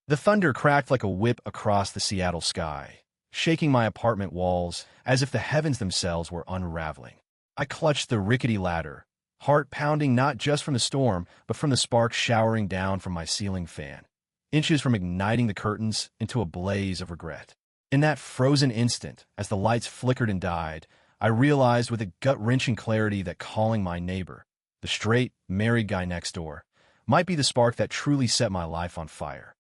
The thunder cracked like a whip across the Seattle sky, shaking my apartment walls as if the heavens themselves were unraveling. I clutched the rickety ladder, heart pounding not just from the storm, but from the sparks showering down from my ceiling fan, inches from igniting the curtains into a blaze of regret. In that frozen instant, as the lights flickered and died, I realized with a gut-wrenching clarity that calling my neighbor, the straight, married guy next door, might be the spark that truly set my life on fire.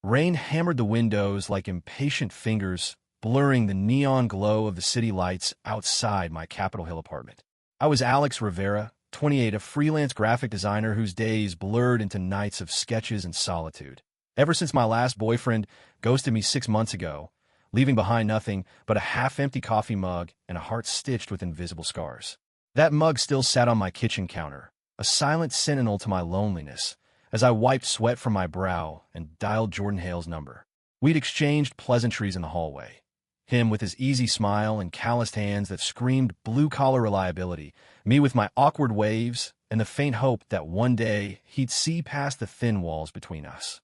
Rain hammered the windows like impatient fingers, blurring the neon glow of the city lights outside my Capitol Hill apartment. I was Alex Rivera, 28, a freelance graphic designer whose days blurred into nights of sketches and solitude. Ever since my last boyfriend ghosted me 6 months ago, leaving behind nothing but a half-empty coffee mug and a heart stitched with invisible scars. That mug still sat on my kitchen counter, a silent sentinel to my loneliness, as I wiped sweat from my brow and dialed Jordan Hale's number. We'd exchanged pleasantries in the hallway. Him with his easy smile and calloused hands that screamed blue-collar reliability, me with my awkward waves and the faint hope that one day he'd see past the thin walls between us.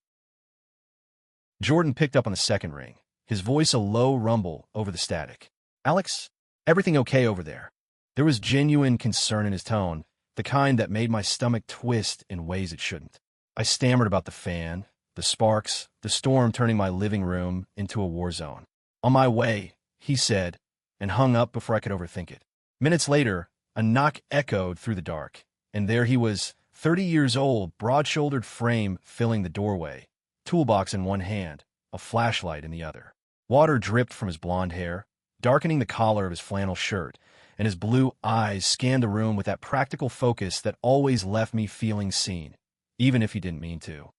Jordan picked up on the second ring, his voice a low rumble over the static. "Alex, everything okay over there?" There was genuine concern in his tone, the kind that made my stomach twist in ways it shouldn't. I stammered about the fan, the sparks, the storm turning my living room into a war zone. "On my way," he said, and hung up before I could overthink it. Minutes later, a knock echoed through the dark, and there he was, 30 years old, broad-shouldered frame filling the doorway, toolbox in one hand, a flashlight in the other. Water dripped from his blonde hair, darkening the collar of his flannel shirt, and his blue eyes scanned the room with that practical focus that always left me feeling seen, even if he didn't mean to.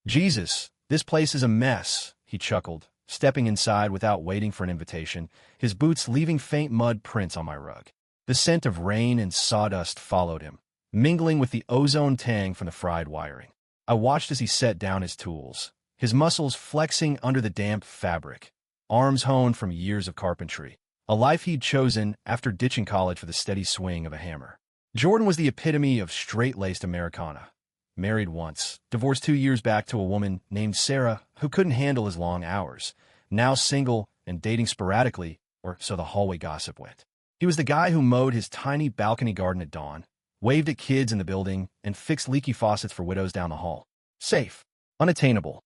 "Jesus, this place is a mess," he chuckled, stepping inside without waiting for an invitation, his boots leaving faint mud prints on my rug. The scent of rain and sawdust followed him, mingling with the ozone tang from the fried wiring. I watched as he set down his tools, his muscles flexing under the damp fabric, arms honed from years of carpentry, a life he'd chosen after ditching college for the steady swing of a hammer. Jordan was the epitome of straight-laced Americana. Married once, divorced 2 years back to a woman named Sarah who couldn't handle his long hours, now single and dating sporadically, or so the hallway gossip went. He was the guy who mowed his tiny balcony garden at dawn, waved at kids in the building, and fixed leaky faucets for widows down the hall. Safe. Unattainable.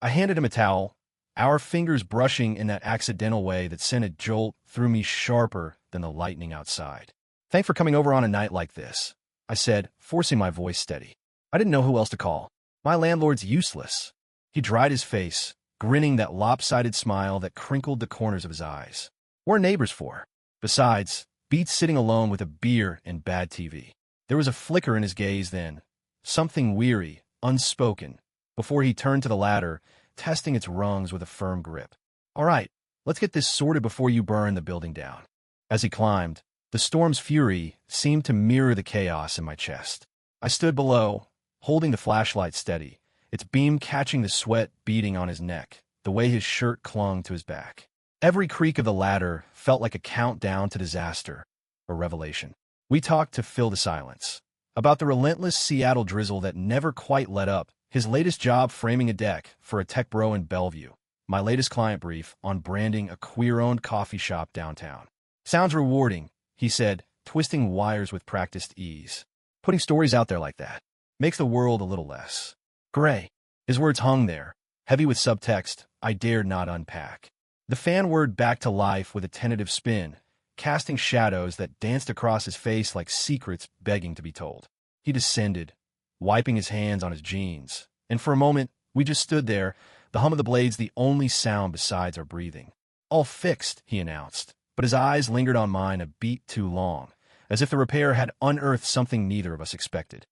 I handed him a towel, our fingers brushing in that accidental way that sent a jolt through me sharper than the lightning outside. "Thanks for coming over on a night like this," I said, forcing my voice steady. "I didn't know who else to call. My landlord's useless." He dried his face, grinning that lopsided smile that crinkled the corners of his eyes. "We're neighbors for. Besides, beats sitting alone with a beer and bad TV." There was a flicker in his gaze then, something weary, unspoken, before he turned to the ladder, testing its rungs with a firm grip. "All right, let's get this sorted before you burn the building down." As he climbed, the storm's fury seemed to mirror the chaos in my chest. I stood below, holding the flashlight steady, its beam catching the sweat beading on his neck, the way his shirt clung to his back. Every creak of the ladder felt like a countdown to disaster, a revelation. We talked to fill the silence, about the relentless Seattle drizzle that never quite let up, his latest job framing a deck for a tech bro in Bellevue, my latest client brief on branding a queer-owned coffee shop downtown. "Sounds rewarding," he said, twisting wires with practiced ease. "Putting stories out there like that makes the world a little less gray." His words hung there, heavy with subtext I dared not unpack. The fan word back to life with a tentative spin, casting shadows that danced across his face like secrets begging to be told. He descended, wiping his hands on his jeans, and for a moment we just stood there, the hum of the blades the only sound besides our breathing. "All fixed," he announced, but his eyes lingered on mine a beat too long, as if the repair had unearthed something neither of us expected.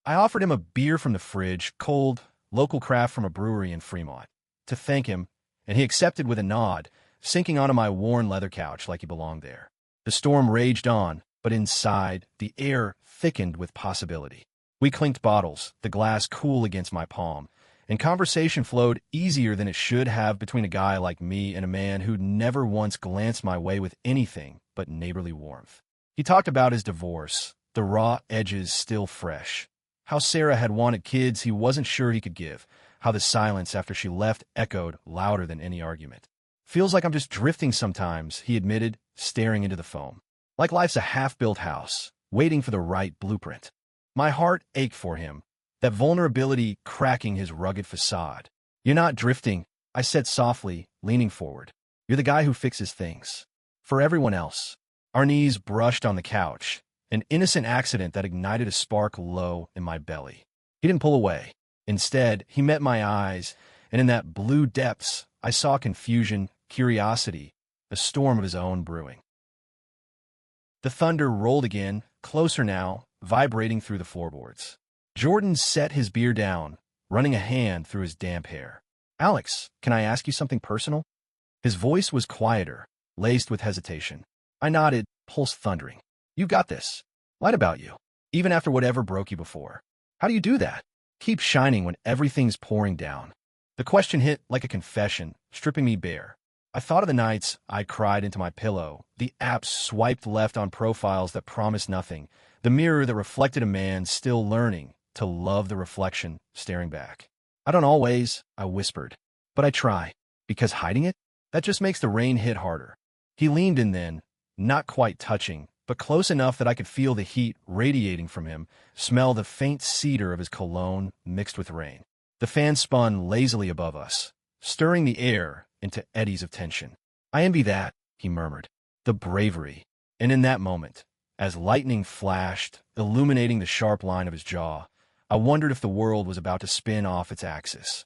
I offered him a beer from the fridge, cold, local craft from a brewery in Fremont, to thank him, and he accepted with a nod, sinking onto my worn leather couch like he belonged there. The storm raged on, but inside, the air thickened with possibility. We clinked bottles, the glass cool against my palm, and conversation flowed easier than it should have between a guy like me and a man who'd never once glanced my way with anything but neighborly warmth. He talked about his divorce, the raw edges still fresh, how Sarah had wanted kids he wasn't sure he could give, how the silence after she left echoed louder than any argument. Feels like I'm just drifting sometimes, he admitted, staring into the foam. Like life's a half-built house, waiting for the right blueprint. My heart ached for him, that vulnerability cracking his rugged facade. You're not drifting, I said softly, leaning forward. You're the guy who fixes things. For everyone else. Our knees brushed on the couch, an innocent accident that ignited a spark low in my belly. He didn't pull away. Instead, he met my eyes, and in that blue depths, I saw confusion, curiosity, a storm of his own brewing. The thunder rolled again, closer now, vibrating through the floorboards. Jordan set his beer down, running a hand through his damp hair. Alex, can I ask you something personal? His voice was quieter, laced with hesitation. I nodded, pulse thundering. You got this. Lied about you. Even after whatever broke you before. How do you do that? Keep shining when everything's pouring down. The question hit like a confession, stripping me bare. I thought of the nights I cried into my pillow, the apps swiped left on profiles that promised nothing, the mirror that reflected a man still learning to love the reflection staring back. I don't always, I whispered. But I try. Because hiding it? That just makes the rain hit harder. He leaned in then, not quite touching, but close enough that I could feel the heat radiating from him, smell the faint cedar of his cologne mixed with rain. The fan spun lazily above us, stirring the air into eddies of tension. I envy that, he murmured. The bravery. And in that moment, as lightning flashed, illuminating the sharp line of his jaw, I wondered if the world was about to spin off its axis.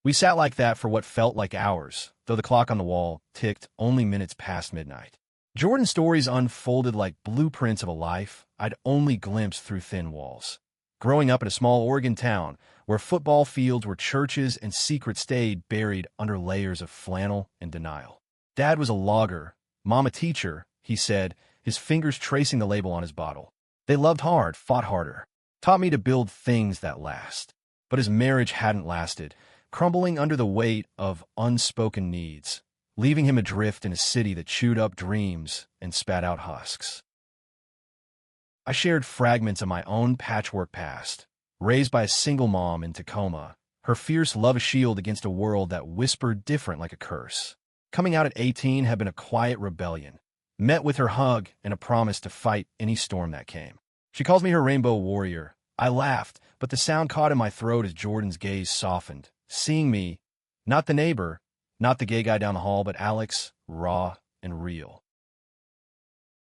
We sat like that for what felt like hours, though the clock on the wall ticked only minutes past midnight. Jordan's stories unfolded like blueprints of a life I'd only glimpsed through thin walls. Growing up in a small Oregon town, where football fields were churches and secrets stayed buried under layers of flannel and denial. Dad was a logger, Mom a teacher, he said, his fingers tracing the label on his bottle. They loved hard, fought harder, taught me to build things that last. But his marriage hadn't lasted, crumbling under the weight of unspoken needs, leaving him adrift in a city that chewed up dreams and spat out husks. I shared fragments of my own patchwork past, raised by a single mom in Tacoma, her fierce love a shield against a world that whispered different like a curse. Coming out at 18 had been a quiet rebellion, met with her hug and a promise to fight any storm that came. She calls me her rainbow warrior. I laughed, but the sound caught in my throat as Jordan's gaze softened, seeing me, not the neighbor, not the gay guy down the hall, but Alex, raw and real.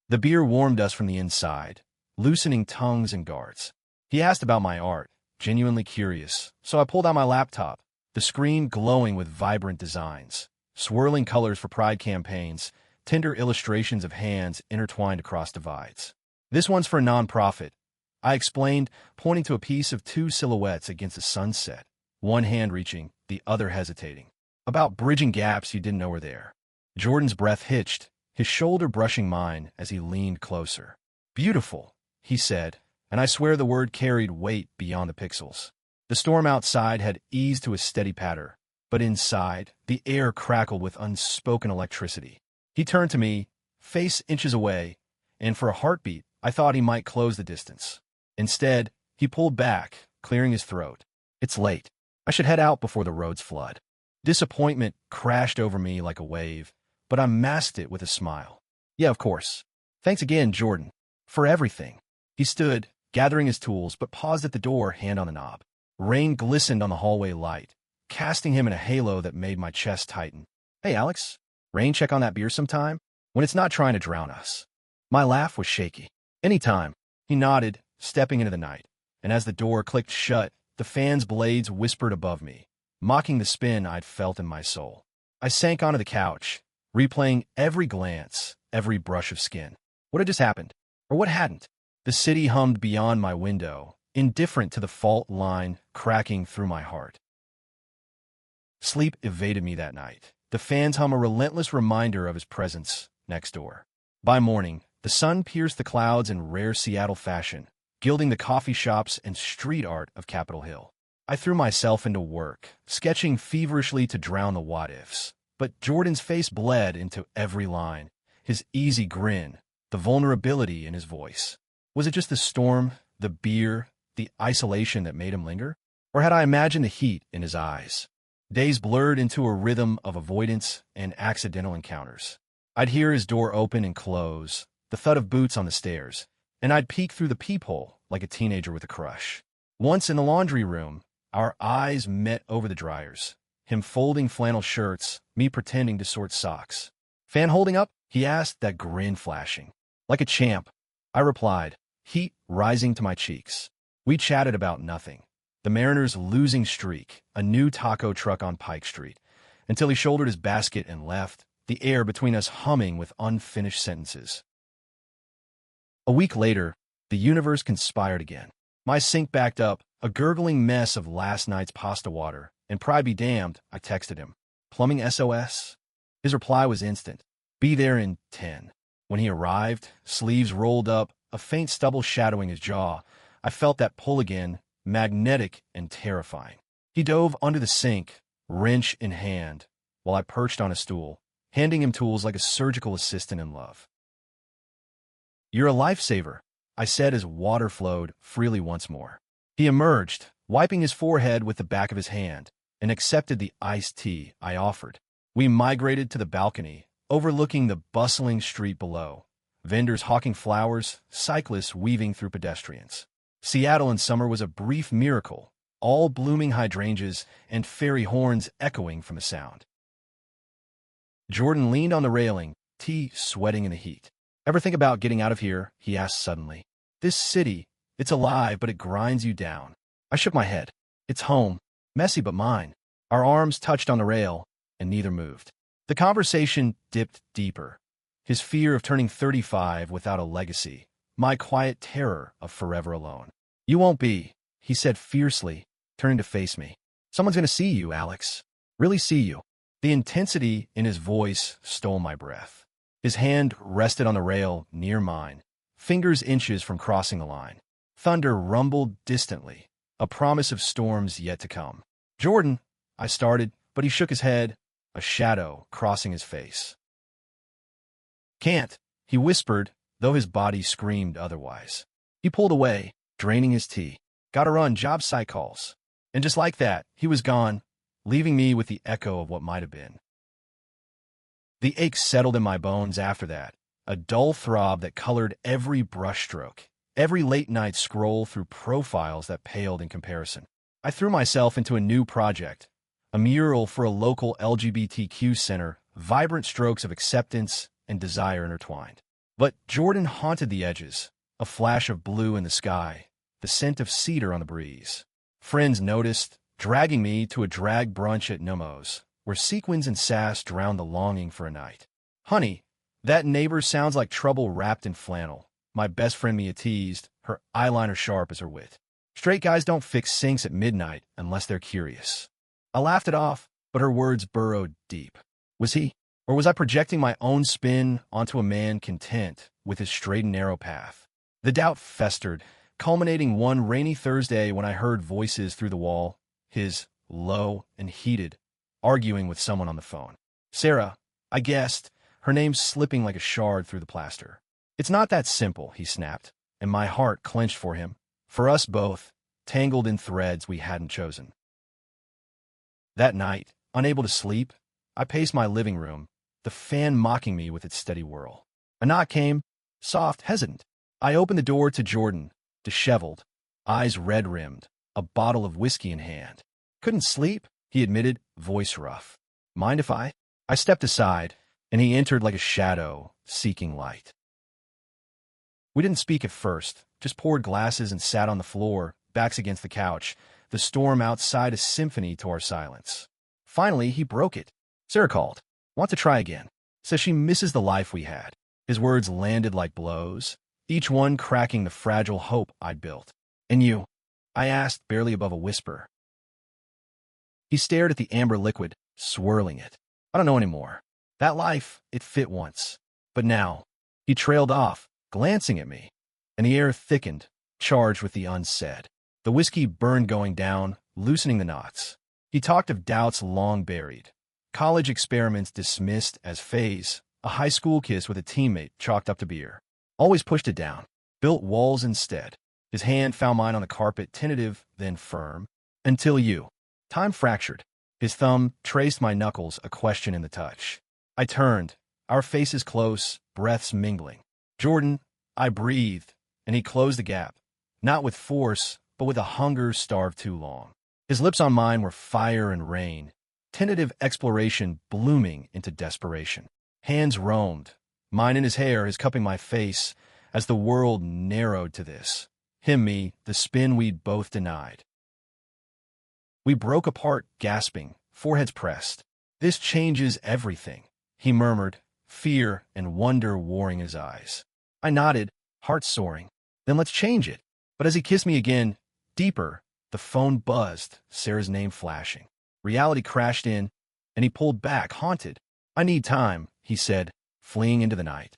The beer warmed us from the inside, loosening tongues and guards. He asked about my art, genuinely curious, so I pulled out my laptop, the screen glowing with vibrant designs, swirling colors for pride campaigns, tender illustrations of hands intertwined across divides. This one's for a nonprofit, I explained, pointing to a piece of two silhouettes against the sunset, one hand reaching, the other hesitating. About bridging gaps you didn't know were there. Jordan's breath hitched, his shoulder brushing mine as he leaned closer. Beautiful, he said, and I swear the word carried weight beyond the pixels. The storm outside had eased to a steady patter, but inside, the air crackled with unspoken electricity. He turned to me, face inches away, and for a heartbeat, I thought he might close the distance. Instead, he pulled back, clearing his throat. It's late. I should head out before the roads flood. Disappointment crashed over me like a wave, but I masked it with a smile. Yeah, of course. Thanks again, Jordan, for everything. He stood, gathering his tools, but paused at the door, hand on the knob. Rain glistened on the hallway light, casting him in a halo that made my chest tighten. Hey, Alex, rain check on that beer sometime? When it's not trying to drown us. My laugh was shaky. Anytime. He nodded, stepping into the night, and as the door clicked shut, the fan's blades whispered above me, mocking the spin I'd felt in my soul. I sank onto the couch, replaying every glance, every brush of skin. What had just happened? Or what hadn't? The city hummed beyond my window, indifferent to the fault line cracking through my heart. Sleep evaded me that night, the fan's hum a relentless reminder of his presence next door. By morning, the sun pierced the clouds in rare Seattle fashion, gilding the coffee shops and street art of Capitol Hill. I threw myself into work, sketching feverishly to drown the what-ifs. But Jordan's face bled into every line, his easy grin, the vulnerability in his voice. Was it just the storm, The beer, the isolation that made him linger? Or had I imagined the heat in his eyes? Days blurred into a rhythm of avoidance and accidental encounters. I'd hear his door open and close, the thud of boots on the stairs, and I'd peek through the peephole like a teenager with a crush. Once in the laundry room, our eyes met over the dryers, him folding flannel shirts, me pretending to sort socks. "Fan holding up?" he asked, that grin flashing. "Like a champ," I replied, heat rising to my cheeks. We chatted about nothing. The Mariners' losing streak, a new taco truck on Pike Street, until he shouldered his basket and left, the air between us humming with unfinished sentences. A week later, the universe conspired again. My sink backed up, a gurgling mess of last night's pasta water, and pride be damned, I texted him. "Plumbing SOS?" His reply was instant. "Be there in 10. When he arrived, sleeves rolled up, a faint stubble shadowing his jaw, I felt that pull again, magnetic and terrifying. He dove under the sink, wrench in hand, while I perched on a stool, handing him tools like a surgical assistant in love. "You're a lifesaver," I said as water flowed freely once more. He emerged, wiping his forehead with the back of his hand, and accepted the iced tea I offered. We migrated to the balcony, overlooking the bustling street below, vendors hawking flowers, cyclists weaving through pedestrians. Seattle in summer was a brief miracle, all blooming hydrangeas and fairy horns echoing from the sound. Jordan leaned on the railing, tea sweating in the heat. "Ever think about getting out of here?" he asked suddenly. "This city, it's alive, but it grinds you down." I shook my head. "It's home, messy but mine." Our arms touched on the rail, and neither moved. The conversation dipped deeper. His fear of turning 35 without a legacy, my quiet terror of forever alone. "You won't be," he said fiercely, turning to face me. "Someone's going to see you, Alex. Really see you." The intensity in his voice stole my breath. His hand rested on the rail near mine, fingers inches from crossing the line. Thunder rumbled distantly, a promise of storms yet to come. "Jordan," I started, but he shook his head, a shadow crossing his face. "Can't," he whispered, though his body screamed otherwise. He pulled away, draining his tea. "Gotta run, job site calls." And just like that, he was gone, leaving me with the echo of what might have been. The ache settled in my bones after that, a dull throb that colored every brushstroke, every late-night scroll through profiles that paled in comparison. I threw myself into a new project, a mural for a local LGBTQ center, vibrant strokes of acceptance and desire intertwined. But Jordan haunted the edges, a flash of blue in the sky, the scent of cedar on the breeze. Friends noticed, dragging me to a drag brunch at Nummo's, where sequins and sass drowned the longing for a night. "Honey, that neighbor sounds like trouble wrapped in flannel," my best friend Mia teased, her eyeliner sharp as her wit. "Straight guys don't fix sinks at midnight unless they're curious." I laughed it off, but her words burrowed deep. Was he? Or was I projecting my own spin onto a man content with his straight and narrow path? The doubt festered, culminating one rainy Thursday when I heard voices through the wall, his, low and heated, arguing with someone on the phone. "Sarah," I guessed, her name slipping like a shard through the plaster. "It's not that simple," he snapped, and my heart clenched for him, for us both, tangled in threads we hadn't chosen. That night, unable to sleep, I paced my living room, the fan mocking me with its steady whirl. A knock came, soft, hesitant. I opened the door to Jordan, disheveled, eyes red-rimmed, a bottle of whiskey in hand. "Couldn't sleep," he admitted, voice rough. "Mind if I?" I stepped aside, and he entered like a shadow, seeking light. We didn't speak at first, just poured glasses and sat on the floor, backs against the couch, the storm outside a symphony to our silence. Finally, he broke it. "Sarah called. Want to try again. Says she misses the life we had." His words landed like blows, each one cracking the fragile hope I'd built. "And you?" I asked, barely above a whisper. He stared at the amber liquid, swirling it. "I don't know anymore. That life, it fit once. But now," he trailed off, glancing at me, and the air thickened, charged with the unsaid. The whiskey burned going down, loosening the knots. He talked of doubts long buried, college experiments dismissed as phase, a high school kiss with a teammate chalked up to beer. Always pushed it down, built walls instead. His hand found mine on the carpet, tentative, then firm. Until you. Time fractured. His thumb traced my knuckles, a question in the touch. I turned, our faces close, breaths mingling. Jordan, I breathed, and he closed the gap. Not with force, but with a hunger starved too long. His lips on mine were fire and rain, tentative exploration blooming into desperation. Hands roamed, mine in his hair, his cupping my face, as the world narrowed to this. Him, me, the spin we'd both denied. We broke apart, gasping, foreheads pressed. This changes everything, he murmured, fear and wonder warring his eyes. I nodded, heart soaring. Then let's change it. But as he kissed me again, deeper, the phone buzzed, Sarah's name flashing. Reality crashed in, and he pulled back, haunted. I need time, he said, fleeing into the night.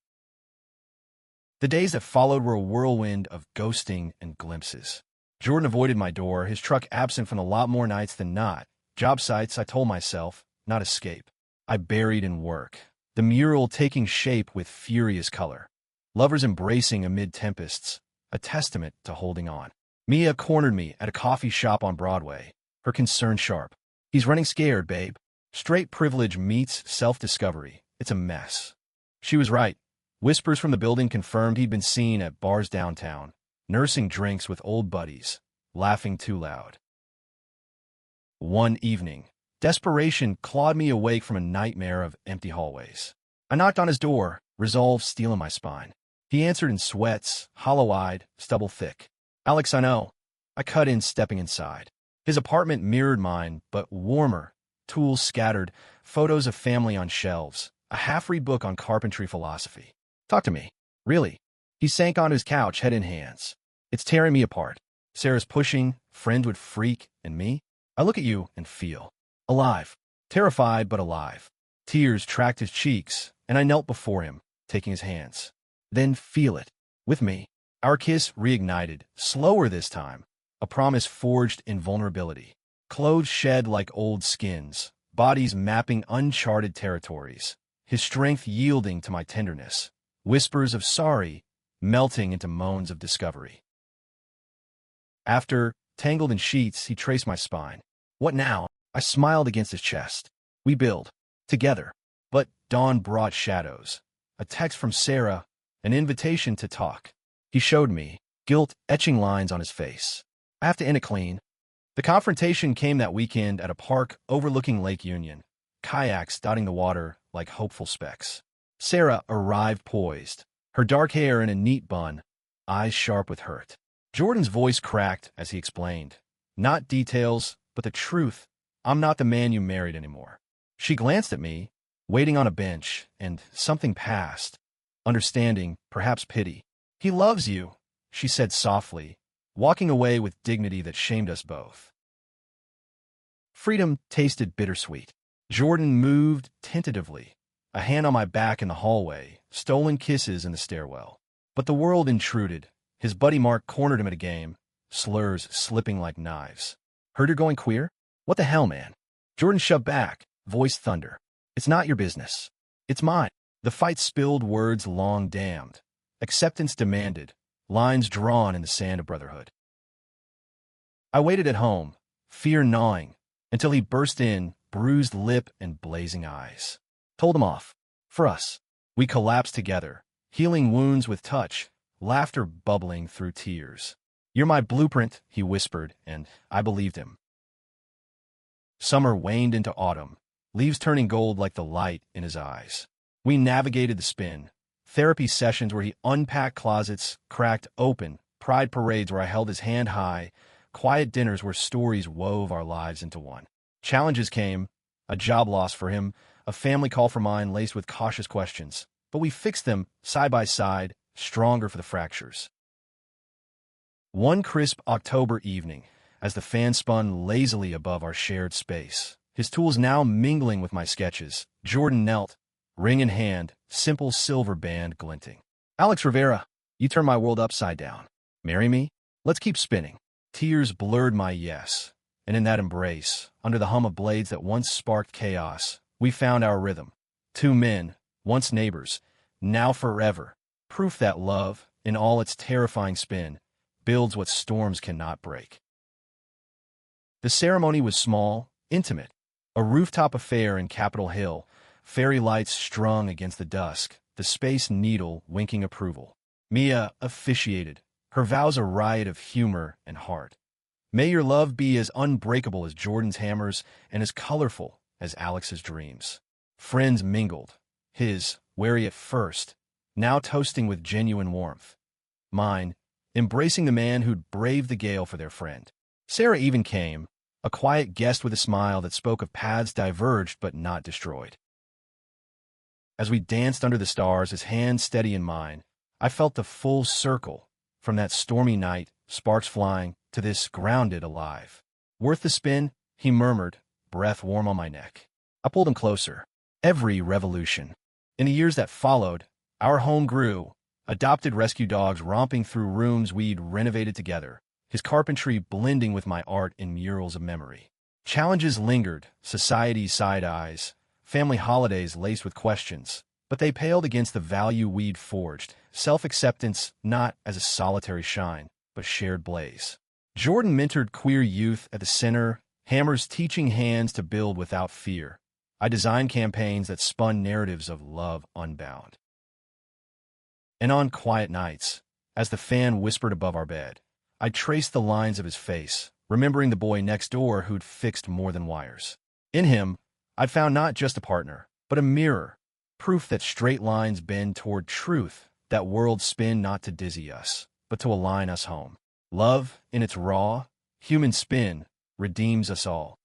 The days that followed were a whirlwind of ghosting and glimpses. Jordan avoided my door, his truck absent from the lot more nights than not. Job sites, I told myself, not escape. I buried in work, the mural taking shape with furious color. Lovers embracing amid tempests, a testament to holding on. Mia cornered me at a coffee shop on Broadway, her concern sharp. He's running scared, babe. Straight privilege meets self-discovery. It's a mess. She was right. Whispers from the building confirmed he'd been seen at bars downtown, nursing drinks with old buddies, laughing too loud. One evening, desperation clawed me awake from a nightmare of empty hallways. I knocked on his door, resolve stealing my spine. He answered in sweats, hollow-eyed, stubble thick. Alex, I know. I cut in, stepping inside. His apartment mirrored mine, but warmer. Tools scattered, photos of family on shelves, a half-read book on carpentry philosophy. Talk to me. Really. He sank onto his couch, head in hands. It's tearing me apart. Sarah's pushing, friend would freak, and me? I look at you and feel. Alive. Terrified, but alive. Tears tracked his cheeks, and I knelt before him, taking his hands. Then feel it. With me. Our kiss reignited, slower this time. A promise forged in vulnerability. Clothes shed like old skins, bodies mapping uncharted territories. His strength yielding to my tenderness. Whispers of sorry, melting into moans of discovery. After, tangled in sheets, he traced my spine. What now? I smiled against his chest. We build. Together. But dawn brought shadows. A text from Sarah, an invitation to talk. He showed me, guilt etching lines on his face. I have to end it clean. The confrontation came that weekend at a park overlooking Lake Union, kayaks dotting the water like hopeful specks. Sarah arrived poised, her dark hair in a neat bun, eyes sharp with hurt. Jordan's voice cracked as he explained. Not details, but the truth. I'm not the man you married anymore. She glanced at me, waiting on a bench, and something passed. Understanding, perhaps pity. He loves you, she said softly, walking away with dignity that shamed us both. Freedom tasted bittersweet. Jordan moved tentatively, a hand on my back in the hallway, stolen kisses in the stairwell. But the world intruded. His buddy Mark cornered him at a game, slurs slipping like knives. Heard you're going queer? What the hell, man? Jordan shoved back, voice thunder. It's not your business. It's mine. The fight spilled words long damned. Acceptance demanded, lines drawn in the sand of brotherhood. I waited at home, fear gnawing, until he burst in, bruised lip and blazing eyes. Told him off. For us. We collapsed together, healing wounds with touch, laughter bubbling through tears. You're my blueprint, he whispered, and I believed him. Summer waned into autumn, leaves turning gold like the light in his eyes. We navigated the spin. Therapy sessions where he unpacked closets, cracked open, pride parades where I held his hand high, quiet dinners where stories wove our lives into one. Challenges came, a job loss for him, a family call for mine laced with cautious questions. But we fixed them, side by side, stronger for the fractures. One crisp October evening, as the fan spun lazily above our shared space, his tools now mingling with my sketches, Jordan knelt, ring in hand, simple silver band glinting. Alex Rivera, you turn my world upside down. Marry me? Let's keep spinning. Tears blurred my yes, and in that embrace, under the hum of blades that once sparked chaos, we found our rhythm. Two men, once neighbors, now forever. Proof that love, in all its terrifying spin, builds what storms cannot break. The ceremony was small, intimate, a rooftop affair in Capitol Hill, fairy lights strung against the dusk, the Space Needle winking approval. Mia officiated, her vows a riot of humor and heart. May your love be as unbreakable as Jordan's hammers and as colorful as Alex's dreams. Friends mingled, his, wary at first, now toasting with genuine warmth. Mine, embracing the man who'd braved the gale for their friend. Sarah even came, a quiet guest with a smile that spoke of paths diverged but not destroyed. As we danced under the stars, his hand steady in mine, I felt the full circle, from that stormy night, sparks flying, to this grounded alive. Worth the spin, he murmured, breath warm on my neck. I pulled him closer. Every revolution. In the years that followed, our home grew, adopted rescue dogs romping through rooms we'd renovated together, his carpentry blending with my art in murals of memory. Challenges lingered, society's side eyes, family holidays laced with questions, but they paled against the value we'd forged, self-acceptance not as a solitary shine, but shared blaze. Jordan mentored queer youth at the center, hammers teaching hands to build without fear. I designed campaigns that spun narratives of love unbound. And on quiet nights, as the fan whispered above our bed, I traced the lines of his face, remembering the boy next door who'd fixed more than wires. In him, I'd found not just a partner, but a mirror, proof that straight lines bend toward truth, that worlds spin not to dizzy us, but to align us home. Love, in its raw, human spin, redeems us all.